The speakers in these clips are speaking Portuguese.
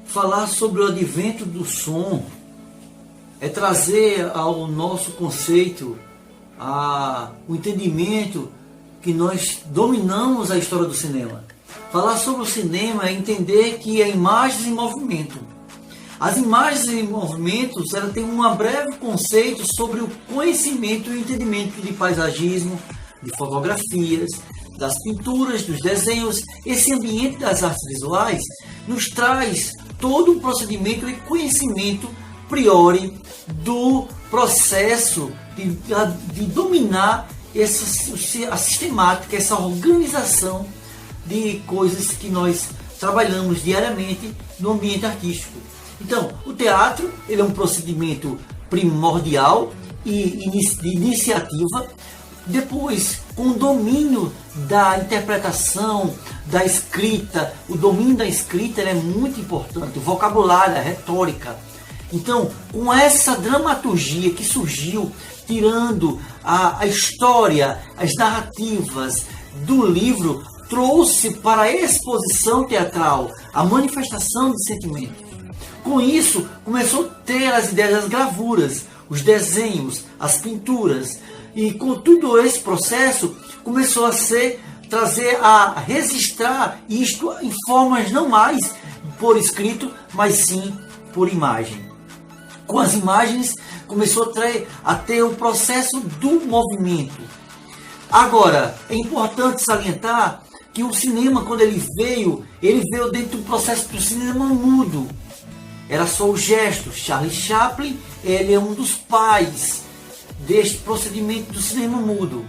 falar sobre o advento do som é trazer ao nosso conceito o entendimento que nós dominamos a história do cinema. Falar sobre o cinema é entender que é imagens em movimento. As imagens em movimentos, ela tem um breve conceito sobre o conhecimento e o entendimento de paisagismo, de fotografias, das pinturas, dos desenhos. Esse ambiente das artes visuais nos traz todo um procedimento e conhecimento priori do processo de dominar a sistemática, essa organização de coisas que nós trabalhamos diariamente no ambiente artístico. Então, o teatro ele é um procedimento primordial e de iniciativa. Depois, com o domínio da interpretação, da escrita, o domínio da escrita é muito importante, o vocabulário, a retórica. Então, com essa dramaturgia que surgiu, tirando a história, as narrativas do livro, trouxe para a exposição teatral a manifestação de sentimentos. Com isso, começou a ter as ideias das gravuras, os desenhos, as pinturas. E com todo esse processo, começou a registrar isto em formas não mais por escrito, mas sim por imagem. Com as imagens, começou a ter o processo do movimento. Agora, é importante salientar que o cinema, quando ele veio dentro do processo do cinema mudo. Era só o gesto. Charlie Chaplin, ele é um dos pais deste procedimento do cinema mudo.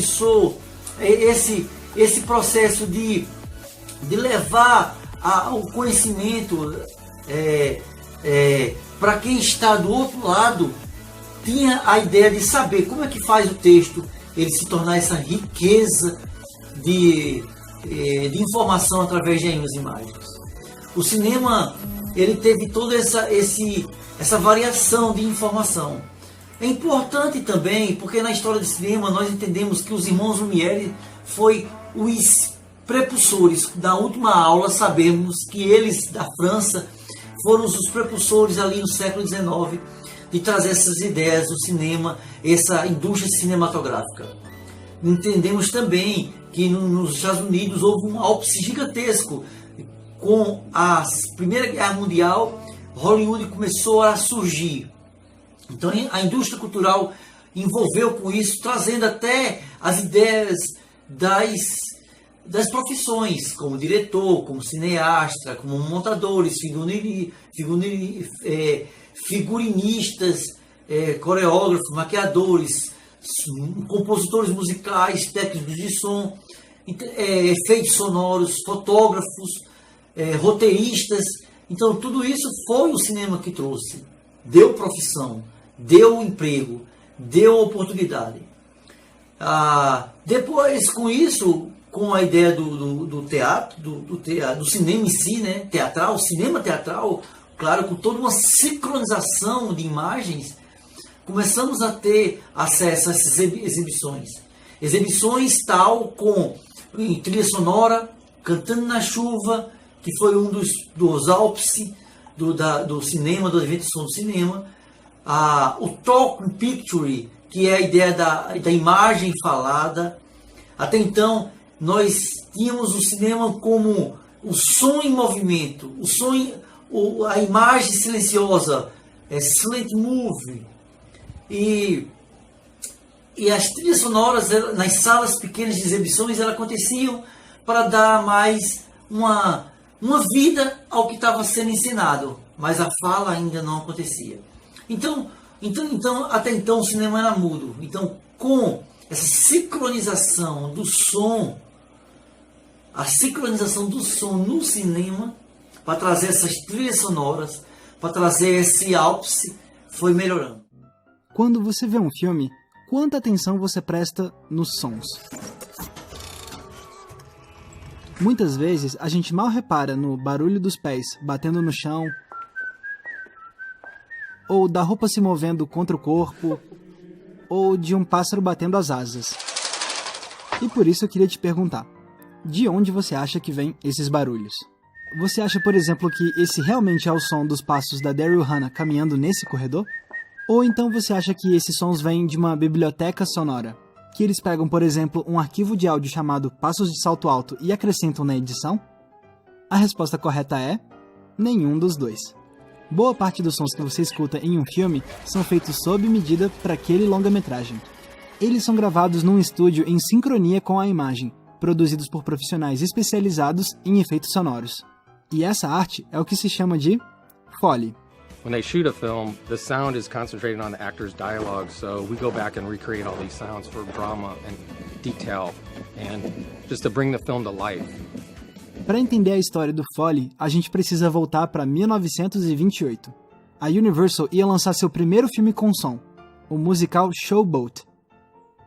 começou esse processo de levar o conhecimento para quem está do outro lado, tinha a ideia de saber como é que faz o texto ele se tornar essa riqueza de informação através de imagens. O cinema, ele teve toda essa variação de informação. É importante também, porque na história do cinema nós entendemos que os irmãos Lumière foi os prepulsores. Da última aula sabemos que eles, da França, foram os prepulsores ali no século XIX de trazer essas ideias do cinema, essa indústria cinematográfica. Entendemos também que nos Estados Unidos houve um ápice gigantesco. Com a Primeira Guerra Mundial, Hollywood começou a surgir. Então a indústria cultural envolveu com isso, trazendo até as ideias das profissões, como diretor, como cineasta, como montadores, figurinistas, coreógrafos, maquiadores, compositores musicais, técnicos de som, efeitos sonoros, fotógrafos, roteiristas. Então tudo isso foi o cinema que trouxe. Deu profissão, deu emprego, deu oportunidade. Depois, com isso, com a ideia do teatro, do cinema em si, né, teatral, cinema teatral, claro, com toda uma sincronização de imagens, começamos a ter acesso a essas exibições. Exibições tal com trilha sonora, Cantando na Chuva, que foi um dos ápices do cinema, do evento de som do cinema. O Talking Picture, que é a ideia da imagem falada. Até então, nós tínhamos o cinema como o som em movimento, a imagem silenciosa, silent movie. E as trilhas sonoras nas salas pequenas de exibições, elas aconteciam para dar mais uma vida ao que estava sendo ensinado, mas a fala ainda não acontecia. Então, até então o cinema era mudo. Então, com essa sincronização do som, a sincronização do som no cinema, para trazer essas trilhas sonoras, para trazer esse ápice, foi melhorando. Quando você vê um filme, quanta atenção você presta nos sons? Muitas vezes a gente mal repara no barulho dos pés batendo no chão, ou da roupa se movendo contra o corpo, ou de um pássaro batendo as asas. E por isso eu queria te perguntar, de onde você acha que vem esses barulhos? Você acha, por exemplo, que esse realmente é o som dos passos da Daryl Hannah caminhando nesse corredor? Ou então você acha que esses sons vêm de uma biblioteca sonora? Que eles pegam, por exemplo, um arquivo de áudio chamado Passos de Salto Alto e acrescentam na edição? A resposta correta é nenhum dos dois. Boa parte dos sons que você escuta em um filme são feitos sob medida para aquele longa-metragem. Eles são gravados num estúdio em sincronia com a imagem, produzidos por profissionais especializados em efeitos sonoros. E essa arte é o que se chama de Foley. When they shoot a film, the sound is concentrated on the actor's dialogue, so we go back and recreate all these sounds for drama and detail, and just to bring the film to life. Para entender a história do Foley, a gente precisa voltar para 1928. A Universal ia lançar seu primeiro filme com som, o musical Showboat.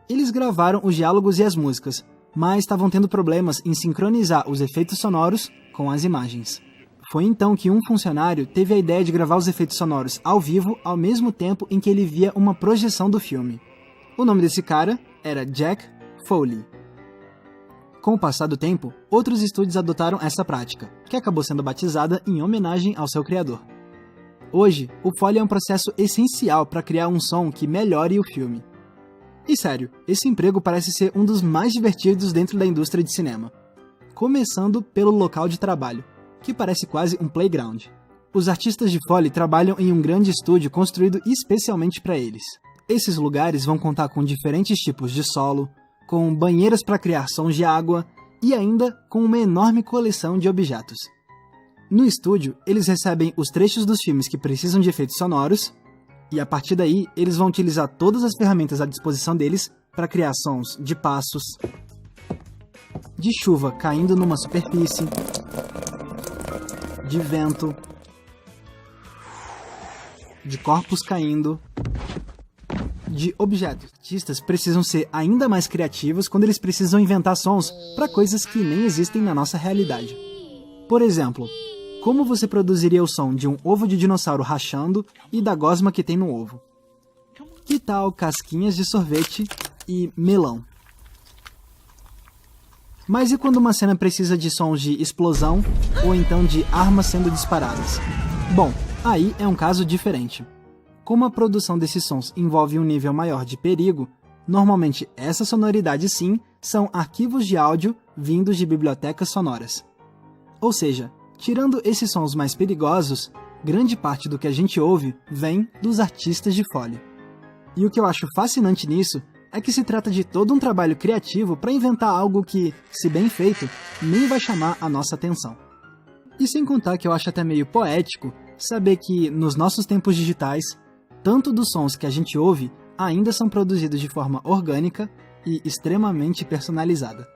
Eles gravaram os diálogos e as músicas, mas estavam tendo problemas em sincronizar os efeitos sonoros com as imagens. Foi então que um funcionário teve a ideia de gravar os efeitos sonoros ao vivo ao mesmo tempo em que ele via uma projeção do filme. O nome desse cara era Jack Foley. Com o passar do tempo, outros estúdios adotaram essa prática, que acabou sendo batizada em homenagem ao seu criador. Hoje, o Foley é um processo essencial para criar um som que melhore o filme. E sério, esse emprego parece ser um dos mais divertidos dentro da indústria de cinema. Começando pelo local de trabalho, que parece quase um playground. Os artistas de Foley trabalham em um grande estúdio construído especialmente para eles. Esses lugares vão contar com diferentes tipos de solo, com banheiras para criar sons de água e ainda com uma enorme coleção de objetos. No estúdio, eles recebem os trechos dos filmes que precisam de efeitos sonoros e a partir daí eles vão utilizar todas as ferramentas à disposição deles para criar sons de passos, de chuva caindo numa superfície, de vento, de corpos caindo, de objetos. Artistas precisam ser ainda mais criativos quando eles precisam inventar sons para coisas que nem existem na nossa realidade. Por exemplo, como você produziria o som de um ovo de dinossauro rachando e da gosma que tem no ovo? Que tal casquinhas de sorvete e melão? Mas e quando uma cena precisa de sons de explosão ou então de armas sendo disparadas? Bom, aí é um caso diferente. Como a produção desses sons envolve um nível maior de perigo, normalmente essas sonoridades sim são arquivos de áudio vindos de bibliotecas sonoras. Ou seja, tirando esses sons mais perigosos, grande parte do que a gente ouve vem dos artistas de folha. E o que eu acho fascinante nisso é que se trata de todo um trabalho criativo para inventar algo que, se bem feito, nem vai chamar a nossa atenção. E sem contar que eu acho até meio poético saber que, nos nossos tempos digitais, tanto dos sons que a gente ouve ainda são produzidos de forma orgânica e extremamente personalizada.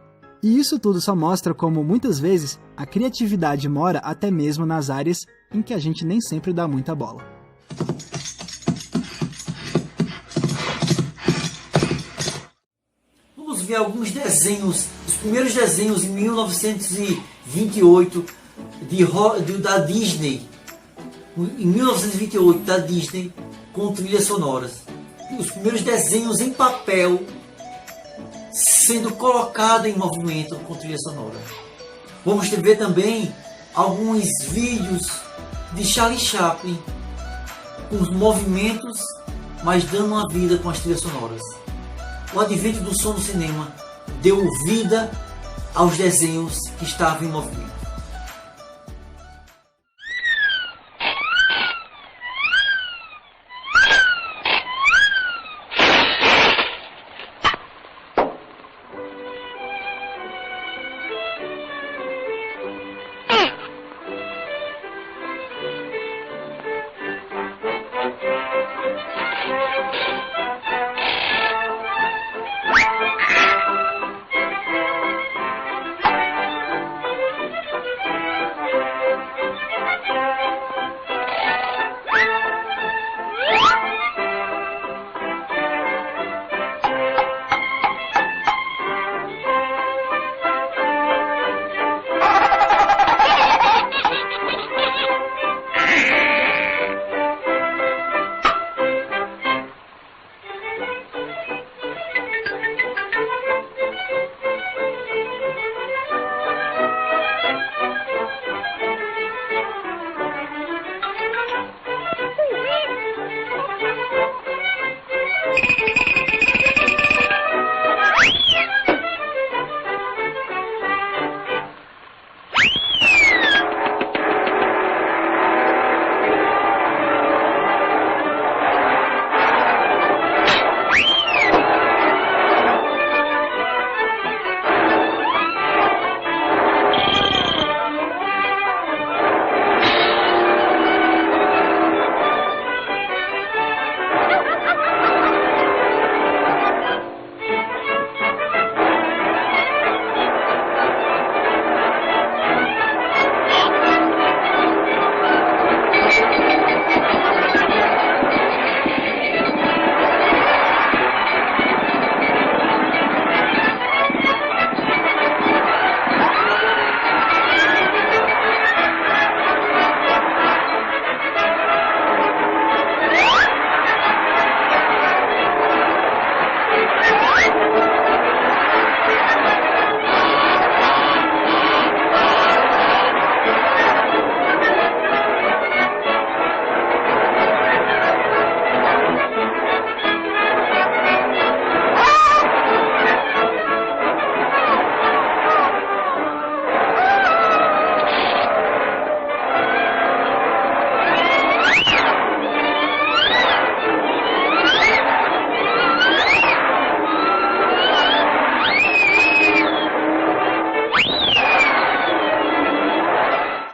E isso tudo só mostra como, muitas vezes, a criatividade mora até mesmo nas áreas em que a gente nem sempre dá muita bola. Vamos ver alguns desenhos, os primeiros desenhos em 1928 da Disney. Em 1928 da Disney, com trilhas sonoras. Os primeiros desenhos em papel sendo colocados em movimento com trilha sonora. Vamos ver também alguns vídeos de Charlie Chaplin com os movimentos, mas dando uma vida com as trilhas sonoras. O advento do som no cinema deu vida aos desenhos que estavam em movimento.